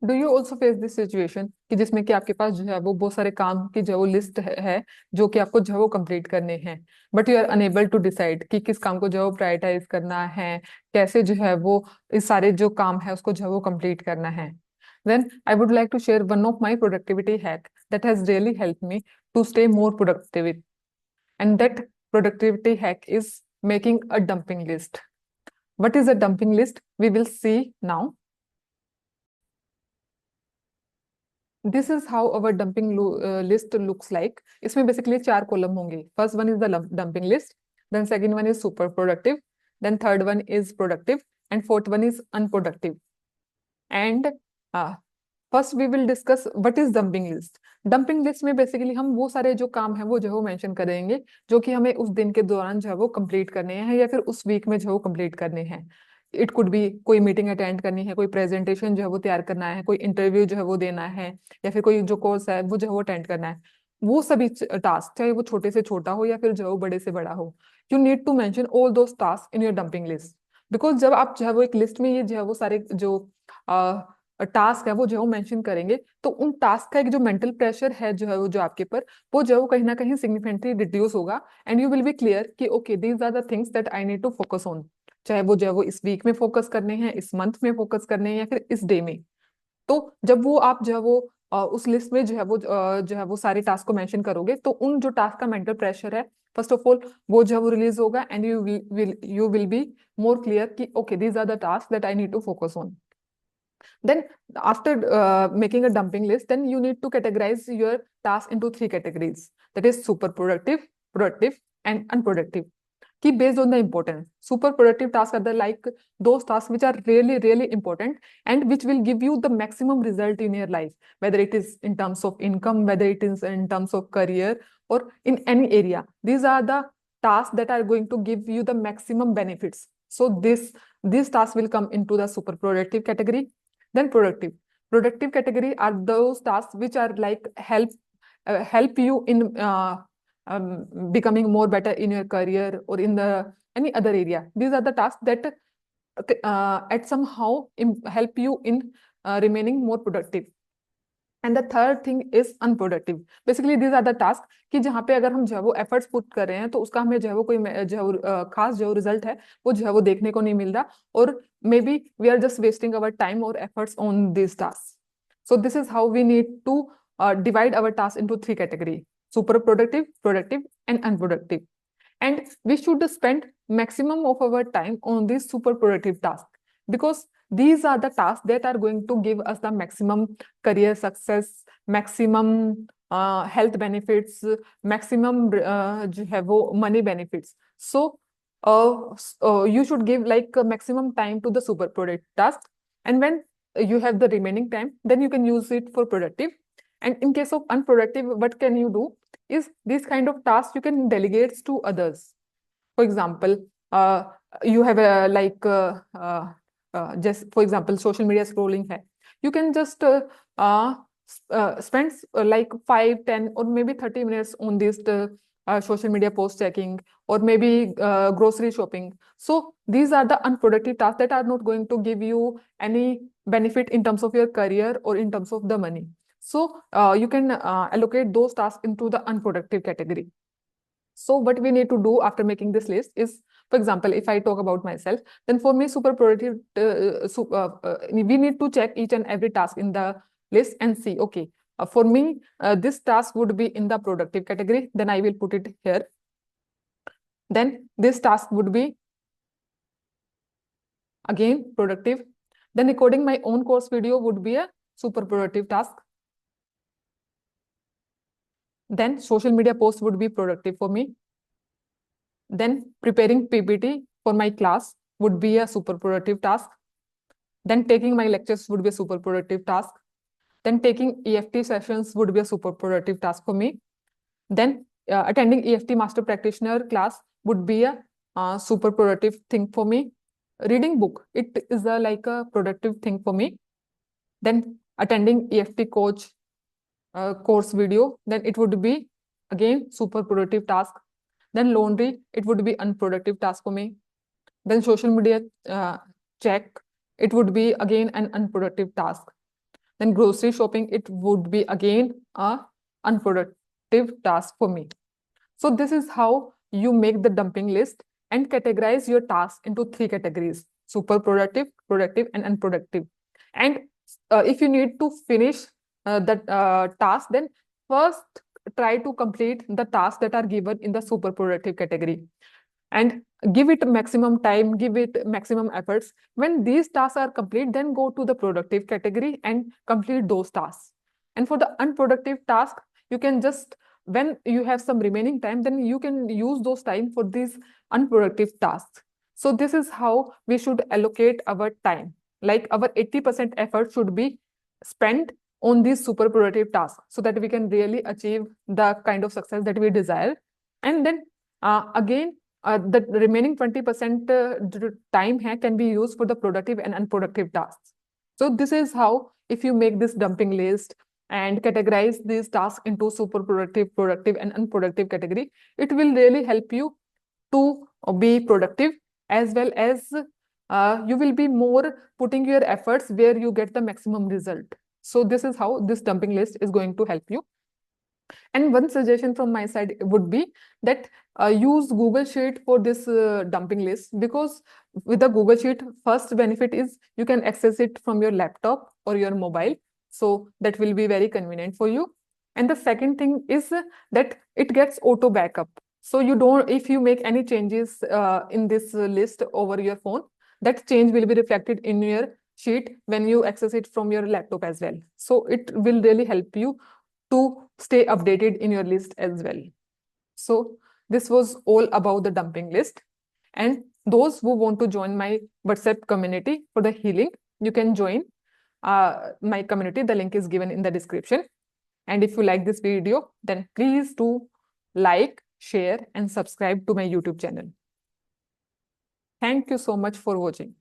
Do you also face this situation कि जिसमें कि आपके पास जो है वो बहुत सारे काम की जो वो लिस्ट है जो कि आपको जो है वो कंप्लीट करने हैं, but you are unable to decide कि किस काम को जो है वो प्रायोरिटाइज करना है, कैसे जो है वो इस सारे जो काम है उसको जो है वो कंप्लीट करना है। Then I would like to share one of my productivity hack that has really help me to stay more productive, and that productivity hack is making a dumping list. What is a dumping list? We will see now. This is how our list looks like. इसमें basically 4 column होंगे. First one is the dumping list. Then second one is super productive. Then third one is productive. And fourth one is unproductive. And first we will discuss what is dumping list. Dumping list में basically हम वो सारे जो काम है वो जो है वो मेंशन करेंगे जो कि हमें उस दिन के दौरान जो है वो कंप्लीट करने हैं या फिर उस वीक में जो है वो कंप्लीट करने हैं. इट कुड बी कोई मीटिंग अटेंड करनी है, कोई प्रेजेंटेशन जो है वो तैयार करना है, कोई इंटरव्यू जो है वो देना है, या फिर कोई जो कोर्स है वो जो है वो अटेंड करना है. वो सभी टास्क चाहे वो छोटे से छोटा हो या फिर जो है वो बड़े से बड़ा हो, you need to mention all those task in your dumping list. Because जब आप जो है वो एक लिस्ट में ये जो है वो सारे जो टास्क है वो जो है वो मेंशन करेंगे तो उन टास्क का एक जो मेंटल प्रेशर है जो है वो जो आपके पर वो जो है वो कहीं ना कहीं सिग्निफिकेंटली रिड्यूस होगा. And you will be clear कि okay these are the things that I need to focus on. चाहे वो जो है वो इस वीक में फोकस करने हैं, इस मंथ में फोकस करने हैं, या फिर इस डे में. तो जब वो आप जो है वो उस लिस्ट में जो है वो जो है वो सारे टास्क को मेंशन करोगे तो उन जो टास्क का मेंटल प्रेशर है फर्स्ट ऑफ ऑल वो जो है वो रिलीज होगा. And you will be more clear कि okay these are the task that I need to focus on. Then, after making a dumping list, then you need to categorize your task into 3 categories. That is super productive, productive, and unproductive. Keep based on the importance. Super productive tasks are the like those tasks which are really, really important and which will give you the maximum result in your life, whether it is in terms of income, whether it is in terms of career, or in any area. These are the tasks that are going to give you the maximum benefits. So these tasks will come into the super productive category. Then productive category are those tasks which are like help you in becoming more better in your career or in the any other area. These are the tasks that at somehow help you in remaining more productive. And the third thing is unproductive. Basically these are the task कि जहाँ पे अगर हम जो है वो efforts put कर रहे हैं तो उसका हमें जो है वो कोई जो है वो खास जो रिजल्ट है वो जो है वो देखने को नहीं मिल रहा, और maybe we are just wasting our time और efforts on this task. So this is how we need to divide our tasks into 3 categories: super productive, productive, and unproductive. And we should spend maximum of our time on these super productive tasks because these are the tasks that are going to give us the maximum career success, maximum health benefits, maximum जो है वो money benefits. So you should give like maximum time to the super productive task, and when you have the remaining time then you can use it for productive. And in case of unproductive, what can you do is these kind of tasks you can delegate to others. For example, you have a just for example social media scrolling hai. You can just spend like 5, 10 or maybe 30 minutes on this social media post checking or maybe grocery shopping. So these are the unproductive tasks that are not going to give you any benefit in terms of your career or in terms of the money. So you can allocate those tasks into the unproductive category. So what we need to do after making this list is, for example, if I talk about myself, then for me super productive, we need to check each and every task in the list and see, okay, for me, this task would be in the productive category, then I will put it here. Then this task would be again productive. Then recording my own course video would be a super productive task. Then social media posts would be productive for me. Then preparing PPT for my class would be a super productive task. Then taking my lectures would be a super productive task. Then taking EFT sessions would be a super productive task for me. Then attending EFT master practitioner class would be a super productive thing for me. Reading book, it is like a productive thing for me. Then attending EFT coach course video, then it would be again super productive task. Then laundry, it would be unproductive task for me. Then social media check, it would be again an unproductive task. Then grocery shopping, it would be again a unproductive task for me. So this is how you make the dumping list and categorize your tasks into 3 categories: super productive, productive, and unproductive. And if you need to finish that task, then first try to complete the tasks that are given in the super productive category, and give it maximum time, give it maximum efforts. When these tasks are complete, then go to the productive category and complete those tasks. And for the unproductive task, you can just, when you have some remaining time, then you can use those time for these unproductive tasks. So this is how we should allocate our time. Like our 80% effort should be spent on these super productive tasks, so that we can really achieve the kind of success that we desire. And then again, the remaining 20% time can be used for the productive and unproductive tasks. So this is how, if you make this dumping list and categorize these tasks into super productive, productive, and unproductive category, it will really help you to be productive, as well as you will be more putting your efforts where you get the maximum result. So this is how this dumping list is going to help you. And one suggestion from my side would be that use Google Sheet for this dumping list, because with the Google Sheet, first benefit is you can access it from your laptop or your mobile. So that will be very convenient for you. And the second thing is that it gets auto backup. So you don't, if you make any changes in this list over your phone, that change will be reflected in your sheet when you access it from your laptop as well. So it will really help you to stay updated in your list as well. So this was all about the dumping list. And those who want to join my WhatsApp community for the healing, you can join my community. The link is given in the description. And if you like this video, then please do like, share, and subscribe to my YouTube channel. Thank you so much for watching.